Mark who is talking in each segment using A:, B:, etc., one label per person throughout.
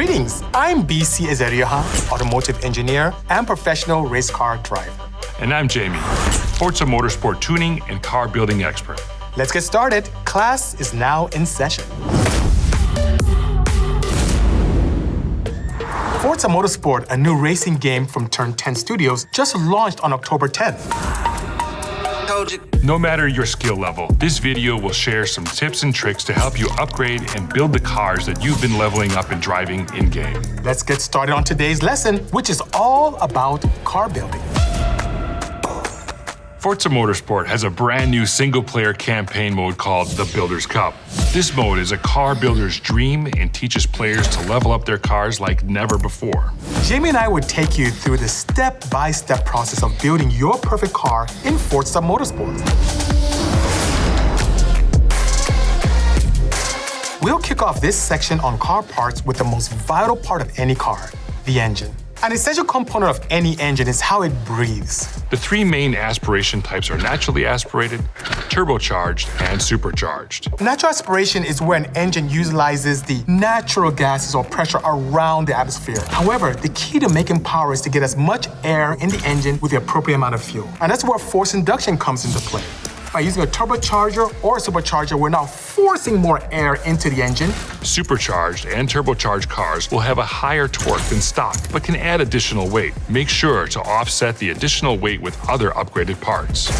A: Greetings, I'm BC Ezerioha, automotive engineer and professional race car driver.
B: And I'm Jamie, Forza Motorsport tuning and car building expert.
A: Let's get started. Class is now in session. Forza Motorsport, a new racing game from Turn 10 Studios, just launched on October 10th.
B: No matter your skill level, this video will share some tips and tricks to help you upgrade and build the cars that you've been leveling up and driving in-game.
A: Let's get started on today's lesson, which is all about car building.
B: Forza Motorsport has a brand new single-player campaign mode called the Builder's Cup. This mode is a car builder's dream and teaches players to level up their cars like never before.
A: Jamie and I would take you through the step-by-step process of building your perfect car in Forza Motorsport. We'll kick off this section on car parts with the most vital part of any car, the engine. An essential component of any engine is how it breathes.
B: The three main aspiration types are naturally aspirated, turbocharged, and supercharged.
A: Natural aspiration is where an engine utilizes the natural gases or pressure around the atmosphere. However, the key to making power is to get as much air in the engine with the appropriate amount of fuel. And that's where forced induction comes into play. By using a turbocharger or a supercharger, we're now forcing more air into the engine.
B: Supercharged and turbocharged cars will have a higher torque than stock, but can add additional weight. Make sure to offset the additional weight with other upgraded parts.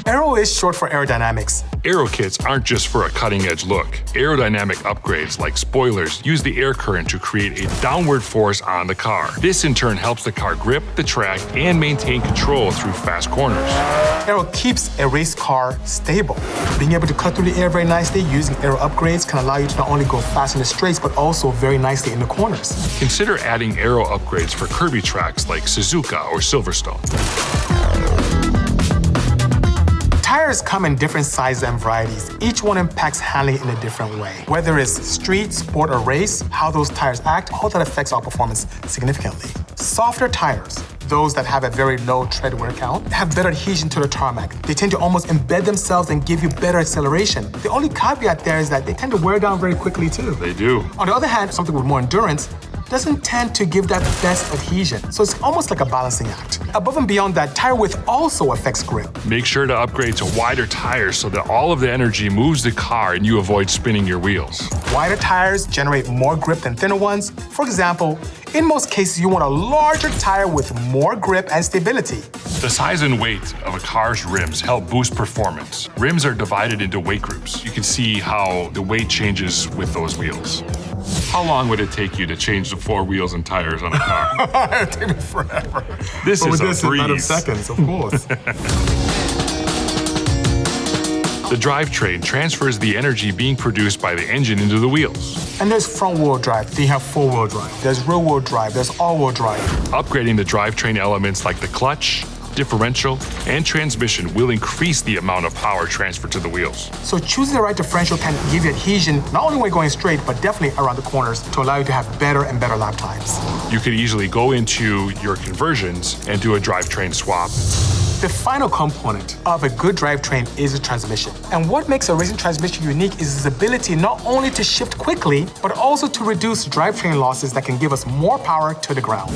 A: Aero is short for aerodynamics.
B: Aero kits aren't just for a cutting-edge look. Aerodynamic upgrades like spoilers use the air current to create a downward force on the car. This in turn helps the car grip the track and maintain control through fast corners.
A: Aero keeps a race car stable. Being able to cut through the air very nicely using aero upgrades can allow you to not only go fast in the straights, but also very nicely in the corners.
B: Consider adding aero upgrades for curvy tracks like Suzuka or Silverstone.
A: Tires come in different sizes and varieties. Each one impacts handling in a different way. Whether it's street, sport, or race, how those tires act, all that affects our performance significantly. Softer tires, those that have a very low tread wear count, have better adhesion to the tarmac. They tend to almost embed themselves and give you better acceleration. The only caveat there is that they tend to wear down very quickly too.
B: They do.
A: On the other hand, something with more endurance doesn't tend to give that best adhesion. So it's almost like a balancing act. Above and beyond that, tire width also affects grip.
B: Make sure to upgrade to wider tires so that all of the energy moves the car and you avoid spinning your wheels.
A: Wider tires generate more grip than thinner ones. For example, in most cases, you want a larger tire with more grip and stability.
B: The size and weight of a car's rims help boost performance. Rims are divided into weight groups. You can see how the weight changes with those wheels. How long would it take you to change the 4 wheels and tires on a car?
A: It'd take me forever.
B: This is a breeze.
A: In a matter of seconds, of course.
B: The drivetrain transfers the energy being produced by the engine into the wheels.
A: And there's front-wheel drive, then you have four-wheel drive. There's rear-wheel drive, there's all-wheel drive.
B: Upgrading the drivetrain elements like the clutch, differential, and transmission will increase the amount of power transferred to the wheels.
A: So choosing the right differential can give you adhesion, not only when going straight, but definitely around the corners to allow you to have better and better lap times.
B: You could easily go into your conversions and do a drivetrain swap.
A: The final component of a good drivetrain is the transmission. And what makes a racing transmission unique is its ability not only to shift quickly, but also to reduce drivetrain losses that can give us more power to the ground.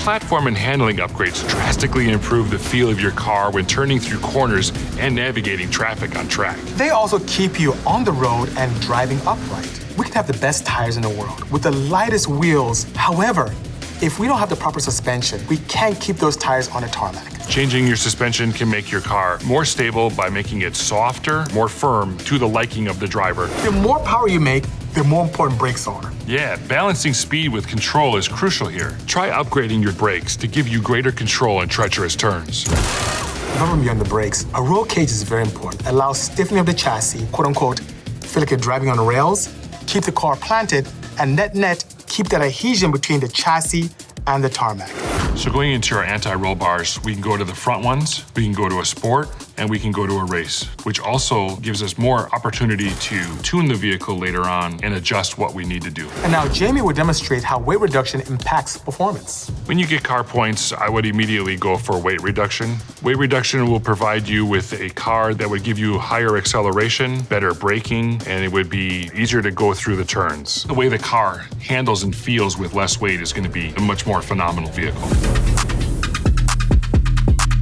B: Platform and handling upgrades drastically improve the feel of your car when turning through corners and navigating traffic on track.
A: They also keep you on the road and driving upright. We can have the best tires in the world with the lightest wheels. However, if we don't have the proper suspension, we can't keep those tires on the tarmac.
B: Changing your suspension can make your car more stable by making it softer, more firm to the liking of the driver.
A: The more power you make, the more important brakes are.
B: Yeah, balancing speed with control is crucial here. Try upgrading your brakes to give you greater control in treacherous turns.
A: Above and beyond the brakes, a roll cage is very important. It allows stiffening of the chassis, quote unquote, feel like you're driving on the rails, keep the car planted, and net, keep that adhesion between the chassis and the tarmac.
B: So going into our anti-roll bars, we can go to the front ones, we can go to a sport, and we can go to a race, which also gives us more opportunity to tune the vehicle later on and adjust what we need to do.
A: And now Jamie will demonstrate how weight reduction impacts performance.
B: When you get car points, I would immediately go for weight reduction. Weight reduction will provide you with a car that would give you higher acceleration, better braking, and it would be easier to go through the turns. The way the car handles and feels with less weight is going to be a much more phenomenal vehicle.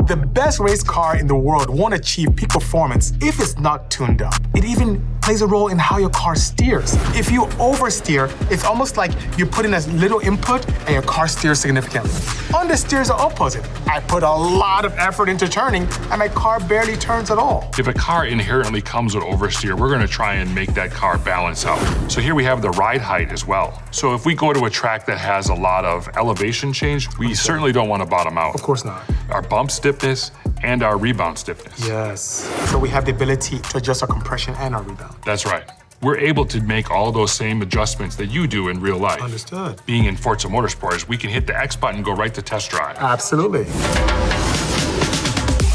A: The best race car in the world won't achieve peak performance if it's not tuned up. It even plays a role in how your car steers. If you oversteer, it's almost like you put in as little input and your car steers significantly. Understeers are opposite. I put a lot of effort into turning and my car barely turns at all.
B: If a car inherently comes with oversteer, we're going to try and make that car balance out. So here we have the ride height as well. So if we go to a track that has a lot of elevation change, we certainly don't want to bottom out.
A: Of course not.
B: Our bump stiffness and our rebound stiffness.
A: Yes. So we have the ability to adjust our compression and our rebound.
B: That's right. We're able to make all those same adjustments that you do in real life.
A: Understood.
B: Being in Forza Motorsport, we can hit the X button and go right to test drive.
A: Absolutely.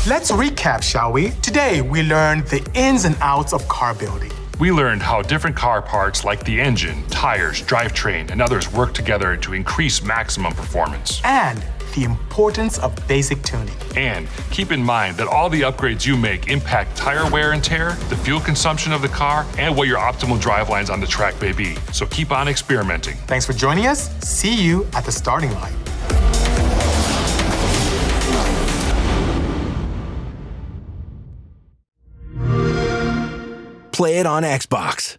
A: Let's recap, shall we? Today, we learned the ins and outs of car building.
B: We learned how different car parts like the engine, tires, drivetrain, and others work together to increase maximum performance.
A: And the importance of basic tuning.
B: And keep in mind that all the upgrades you make impact tire wear and tear, the fuel consumption of the car, and what your optimal drive lines on the track may be. So keep on experimenting.
A: Thanks for joining us. See you at the starting line.
C: Play it on Xbox.